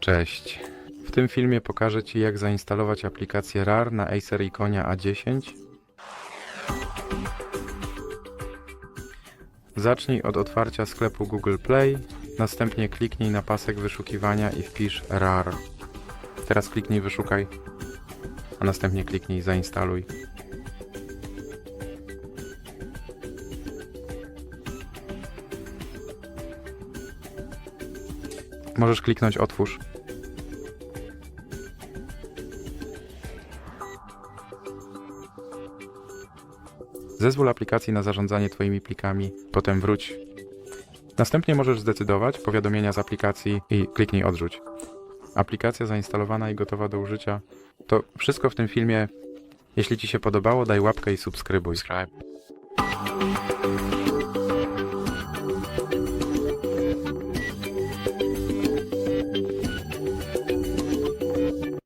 Cześć. W tym filmie pokażę Ci, jak zainstalować aplikację RAR na ACER Iconia A10. Zacznij od otwarcia sklepu Google Play, następnie kliknij na pasek wyszukiwania i wpisz RAR. Teraz kliknij wyszukaj, a następnie kliknij zainstaluj. Możesz kliknąć otwórz. Zezwól aplikacji na zarządzanie Twoimi plikami, potem wróć. Następnie możesz zdecydować powiadomienia z aplikacji i kliknij odrzuć. Aplikacja zainstalowana i gotowa do użycia. To wszystko w tym filmie. Jeśli Ci się podobało, daj łapkę i subskrybuj.